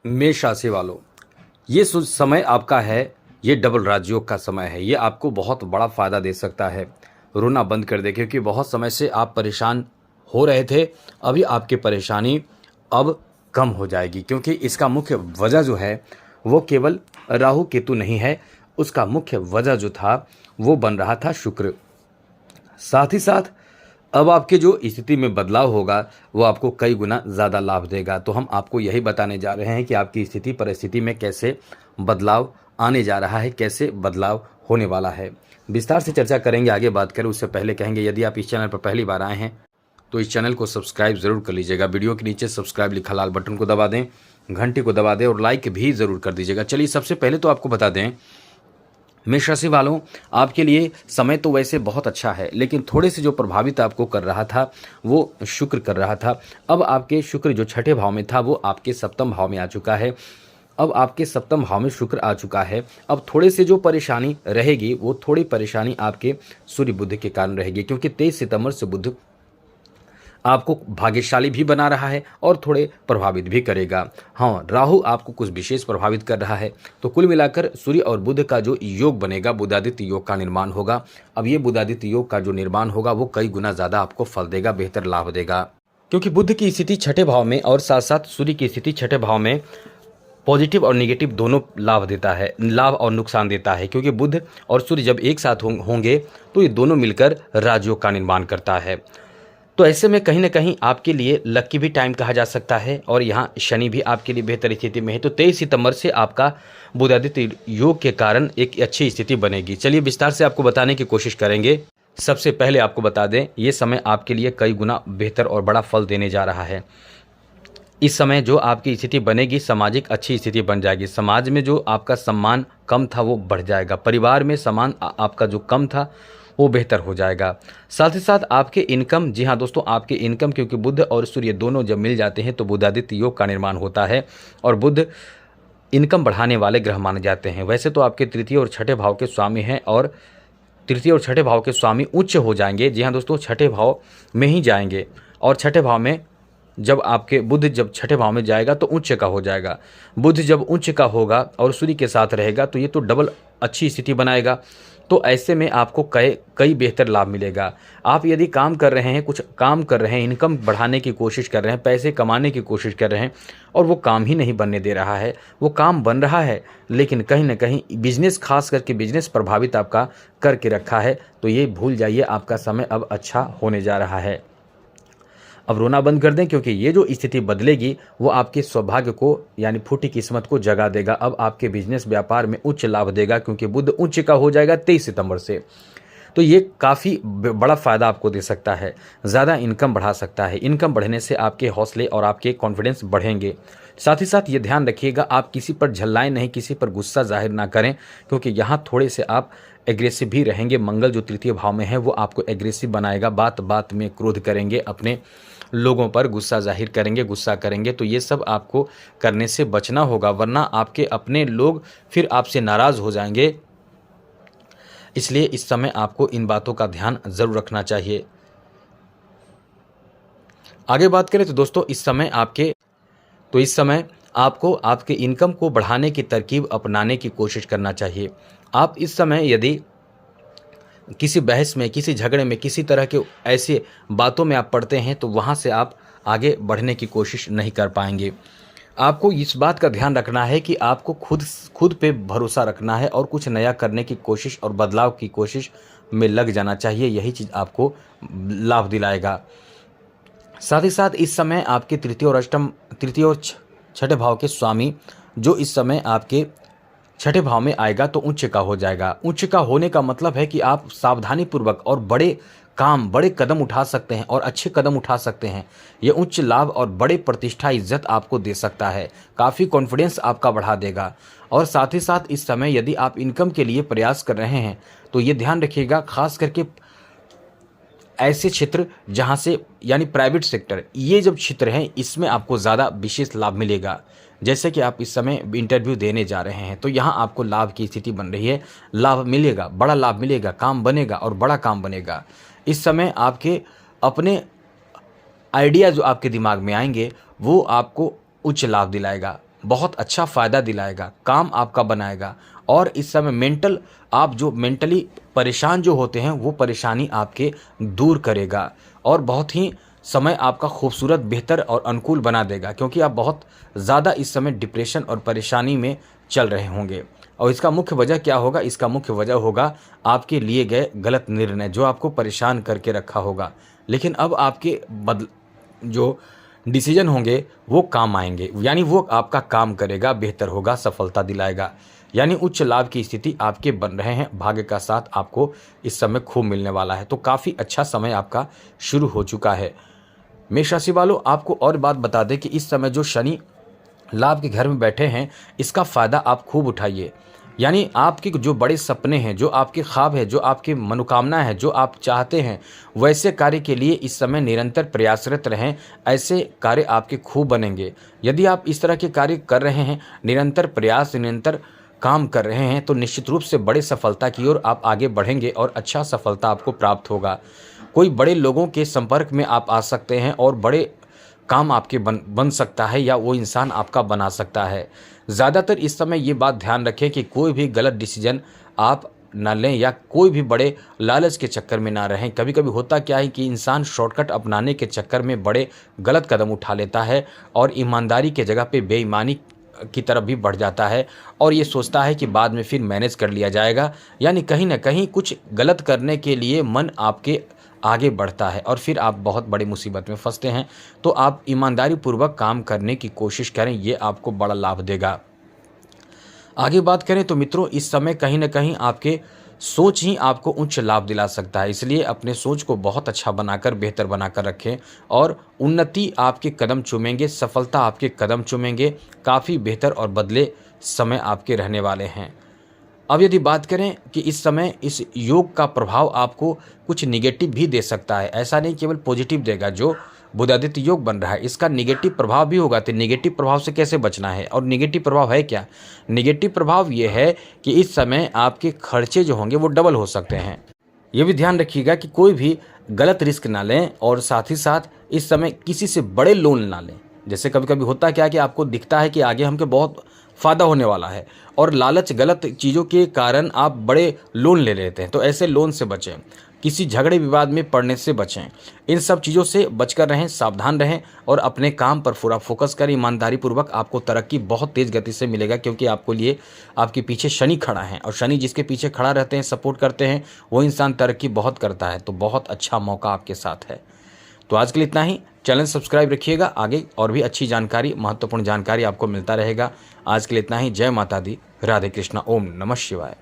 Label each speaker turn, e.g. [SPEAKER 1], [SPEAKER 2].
[SPEAKER 1] मेष राशि वालों, ये समय आपका है। ये डबल राजयोग का समय है। ये आपको बहुत बड़ा फायदा दे सकता है। रोना बंद कर दे, क्योंकि बहुत समय से आप परेशान हो रहे थे। अभी आपकी परेशानी अब कम हो जाएगी, क्योंकि इसका मुख्य वजह जो है वो केवल राहु केतु नहीं है। उसका मुख्य वजह जो था वो बन रहा था शुक्र। साथ ही साथ अब आपके जो स्थिति में बदलाव होगा वो आपको कई गुना ज़्यादा लाभ देगा। तो हम आपको यही बताने जा रहे हैं कि आपकी स्थिति परिस्थिति में कैसे बदलाव आने जा रहा है, कैसे बदलाव होने वाला है। विस्तार से चर्चा करेंगे। आगे बात करें उससे पहले कहेंगे, यदि आप इस चैनल पर पहली बार आए हैं तो इस चैनल को सब्सक्राइब ज़रूर कर लीजिएगा। वीडियो के नीचे सब्सक्राइब लिखा लाल बटन को दबा दें, घंटी को दबा दें और लाइक भी ज़रूर कर दीजिएगा। चलिए सबसे पहले तो आपको बता दें, मेष राशि वालों, आपके लिए समय तो वैसे बहुत अच्छा है, लेकिन थोड़े से जो प्रभावित आपको कर रहा था वो शुक्र कर रहा था। अब आपके शुक्र जो छठे भाव में था वो आपके सप्तम भाव में आ चुका है। अब आपके सप्तम भाव में शुक्र आ चुका है। अब थोड़े से जो परेशानी रहेगी वो थोड़ी परेशानी आपके सूर्य बुध के कारण रहेगी, क्योंकि 23 सितंबर से बुध आपको भाग्यशाली भी बना रहा है और थोड़े प्रभावित भी करेगा। हाँ, राहु आपको कुछ विशेष प्रभावित कर रहा है। तो कुल मिलाकर सूर्य और बुध का जो योग बनेगा, बुधादित्य योग का निर्माण होगा। अब ये बुधादित्य योग का जो निर्माण होगा वो कई गुना ज़्यादा आपको फल देगा, बेहतर लाभ देगा, क्योंकि बुध की स्थिति छठे भाव में और साथ साथ सूर्य की स्थिति छठे भाव में पॉजिटिव और नेगेटिव दोनों लाभ देता है, लाभ और नुकसान देता है। क्योंकि बुध और सूर्य जब एक साथ होंगे तो ये दोनों मिलकर राजयोग का निर्माण करता है। तो ऐसे में कहीं ना कहीं आपके लिए लकी भी टाइम कहा जा सकता है, और यहाँ शनि भी आपके लिए बेहतर स्थिति में है। तो 23 सितंबर से आपका बुधादित्य योग के कारण एक अच्छी स्थिति बनेगी। चलिए विस्तार से आपको बताने की कोशिश करेंगे। सबसे पहले आपको बता दें, ये समय आपके लिए कई गुना बेहतर और बड़ा फल देने जा रहा है। इस समय जो आपकी स्थिति बनेगी, सामाजिक अच्छी स्थिति बन जाएगी। समाज में जो आपका सम्मान कम था वो बढ़ जाएगा। परिवार में सम्मान आपका जो कम था वो बेहतर हो जाएगा। साथ ही साथ आपके इनकम, जी हाँ दोस्तों, आपके इनकम, क्योंकि बुध और सूर्य दोनों जब मिल जाते हैं तो बुधादित्य योग का निर्माण होता है, और बुध इनकम बढ़ाने वाले ग्रह माने जाते हैं। वैसे तो आपके तृतीय और छठे भाव के स्वामी हैं, और तृतीय और छठे भाव के स्वामी उच्च हो जाएंगे। जी हाँ दोस्तों, छठे भाव में ही जाएंगे, और छठे भाव में जब आपके बुध जब छठे भाव में जाएगा तो उच्च का हो जाएगा। बुध जब उच्च का होगा और सूर्य के साथ रहेगा तो ये तो डबल अच्छी स्थिति बनाएगा। तो ऐसे में आपको कई बेहतर लाभ मिलेगा। आप यदि काम कर रहे हैं, कुछ काम कर रहे हैं, इनकम बढ़ाने की कोशिश कर रहे हैं, पैसे कमाने की कोशिश कर रहे हैं, और वो काम ही नहीं बनने दे रहा है, वो काम बन रहा है लेकिन कहीं ना कहीं बिजनेस, खास करके बिजनेस प्रभावित आपका करके रखा है, तो ये भूल जाइए, आपका समय अब अच्छा होने जा रहा है। अब रोना बंद कर दें, क्योंकि ये जो स्थिति बदलेगी वो आपके सौभाग्य को, यानी फूटी किस्मत को जगा देगा। अब आपके बिजनेस व्यापार में उच्च लाभ देगा, क्योंकि बुध उच्च का हो जाएगा 23 सितंबर से। तो ये काफ़ी बड़ा फ़ायदा आपको दे सकता है, ज़्यादा इनकम बढ़ा सकता है। इनकम बढ़ने से आपके हौसले और आपके कॉन्फिडेंस बढ़ेंगे। साथ ही साथ ये ध्यान रखिएगा, आप किसी पर झल्लाएं नहीं, किसी पर गुस्सा जाहिर ना करें, क्योंकि यहाँ थोड़े से आप एग्रेसिव भी रहेंगे। मंगल जो तृतीय भाव में है वो आपको एग्रेसिव बनाएगा, बात बात में क्रोध करेंगे, अपने लोगों पर गुस्सा जाहिर करेंगे, गुस्सा करेंगे। तो ये सब आपको करने से बचना होगा, वरना आपके अपने लोग फिर आपसे नाराज़ हो जाएंगे। इसलिए इस समय आपको इन बातों का ध्यान ज़रूर रखना चाहिए। आगे बात करें तो दोस्तों, इस समय आपको आपके इनकम को बढ़ाने की तरकीब अपनाने की कोशिश करना चाहिए। आप इस समय यदि किसी बहस में, किसी झगड़े में, किसी तरह के ऐसे बातों में आप पड़ते हैं तो वहाँ से आप आगे बढ़ने की कोशिश नहीं कर पाएंगे। आपको इस बात का ध्यान रखना है कि आपको खुद पे भरोसा रखना है और कुछ नया करने की कोशिश और बदलाव की कोशिश में लग जाना चाहिए। यही चीज़ आपको लाभ दिलाएगा। साथ ही साथ इस समय आपके तृतीय और छठे भाव के स्वामी जो इस समय आपके छठे भाव में आएगा तो उच्च का हो जाएगा। उच्च का होने का मतलब है कि आप सावधानी पूर्वक और बड़े कदम उठा सकते हैं और अच्छे कदम उठा सकते हैं। ये उच्च लाभ और बड़े प्रतिष्ठा, इज्जत आपको दे सकता है, काफ़ी कॉन्फिडेंस आपका बढ़ा देगा। और साथ ही साथ इस समय यदि आप इनकम के लिए प्रयास कर रहे हैं तो ये ध्यान रखिएगा, खास करके ऐसे क्षेत्र जहाँ से, यानी प्राइवेट सेक्टर, ये जब क्षेत्र हैं इसमें आपको ज़्यादा विशेष लाभ मिलेगा। जैसे कि आप इस समय इंटरव्यू देने जा रहे हैं तो यहाँ आपको लाभ की स्थिति बन रही है, लाभ मिलेगा, बड़ा लाभ मिलेगा, काम बनेगा और बड़ा काम बनेगा। इस समय आपके अपने आइडिया जो आपके दिमाग में आएंगे वो आपको उच्च लाभ दिलाएगा। बहुत अच्छा फ़ायदा दिलाएगा, काम आपका बनाएगा। और इस समय आप जो मेंटली परेशान जो होते हैं वो परेशानी आपके दूर करेगा और बहुत ही समय आपका खूबसूरत, बेहतर और अनुकूल बना देगा, क्योंकि आप बहुत ज़्यादा इस समय डिप्रेशन और परेशानी में चल रहे होंगे। और इसका मुख्य वजह क्या होगा? इसका मुख्य वजह होगा आपके लिए गए गलत निर्णय, जो आपको परेशान करके रखा होगा। लेकिन अब आपके जो डिसीजन होंगे वो काम आएंगे, यानी वो आपका काम करेगा, बेहतर होगा, सफलता दिलाएगा। यानी उच्च लाभ की स्थिति आपके बन रहे हैं, भाग्य का साथ आपको इस समय खूब मिलने वाला है। तो काफ़ी अच्छा समय आपका शुरू हो चुका है। मेष राशि वालों, आपको और बात बता दें कि इस समय जो शनि लाभ के घर में बैठे हैं, इसका फ़ायदा आप खूब उठाइए। यानी आपके जो बड़े सपने हैं, जो आपके ख्वाब है, जो आपकी मनोकामना है, जो आप चाहते हैं, वैसे कार्य के लिए इस समय निरंतर प्रयासरत रहें। ऐसे कार्य आपके खूब बनेंगे। यदि आप इस तरह के कार्य कर रहे हैं, निरंतर प्रयास, निरंतर काम कर रहे हैं, तो निश्चित रूप से बड़े सफलता की ओर आप आगे बढ़ेंगे और अच्छा सफलता आपको प्राप्त होगा। कोई बड़े लोगों के संपर्क में आप आ सकते हैं और बड़े काम आपके बन सकता है, या वो इंसान आपका बना सकता है। ज़्यादातर इस समय ये बात ध्यान रखें कि कोई भी गलत डिसीजन आप ना लें या कोई भी बड़े लालच के चक्कर में ना रहें। कभी कभी होता क्या है कि इंसान शॉर्टकट अपनाने के चक्कर में बड़े गलत कदम उठा लेता है और ईमानदारी के जगह पे बेईमानी की तरफ भी बढ़ जाता है और ये सोचता है कि बाद में फिर मैनेज कर लिया जाएगा। यानी कहीं ना कहीं कुछ गलत करने के लिए मन आपके आगे बढ़ता है और फिर आप बहुत बड़ी मुसीबत में फंसते हैं। तो आप ईमानदारी पूर्वक काम करने की कोशिश करें, ये आपको बड़ा लाभ देगा। आगे बात करें तो मित्रों, इस समय कहीं ना कहीं आपके सोच ही आपको उच्च लाभ दिला सकता है, इसलिए अपने सोच को बहुत अच्छा बनाकर, बेहतर बनाकर रखें और उन्नति आपके कदम चूमेंगे, सफलता आपके कदम चूमेंगे। काफ़ी बेहतर और बदले समय आपके रहने वाले हैं। अब यदि बात करें कि इस समय इस योग का प्रभाव आपको कुछ निगेटिव भी दे सकता है, ऐसा नहीं केवल पॉजिटिव देगा। जो बुधादित्य योग बन रहा है, इसका निगेटिव प्रभाव भी होगा। तो निगेटिव प्रभाव से कैसे बचना है, और निगेटिव प्रभाव है क्या? निगेटिव प्रभाव ये है कि इस समय आपके खर्चे जो होंगे वो डबल हो सकते हैं। ये भी ध्यान रखिएगा कि कोई भी गलत रिस्क ना लें और साथ ही साथ इस समय किसी से बड़े लोन ना लें। जैसे कभी कभी होता क्या कि आपको दिखता है कि आगे हमको बहुत फ़ायदा होने वाला है और लालच, गलत चीज़ों के कारण आप बड़े लोन ले लेते हैं। तो ऐसे लोन से बचें, किसी झगड़े विवाद में पड़ने से बचें। इन सब चीज़ों से बचकर रहें, सावधान रहें और अपने काम पर पूरा फोकस करें। ईमानदारी पूर्वक आपको तरक्की बहुत तेज़ गति से मिलेगा, क्योंकि आपको लिए आपके पीछे शनि खड़ा है और शनि जिसके पीछे खड़ा रहते हैं, सपोर्ट करते हैं, वो इंसान तरक्की बहुत करता है। तो बहुत अच्छा मौका आपके साथ है। तो आज के लिए इतना ही। चैनल सब्सक्राइब रखिएगा, आगे और भी अच्छी जानकारी, महत्वपूर्ण जानकारी आपको मिलता रहेगा। आज के लिए इतना ही। जय माता दी, राधे कृष्णा, ओम नमः शिवाय।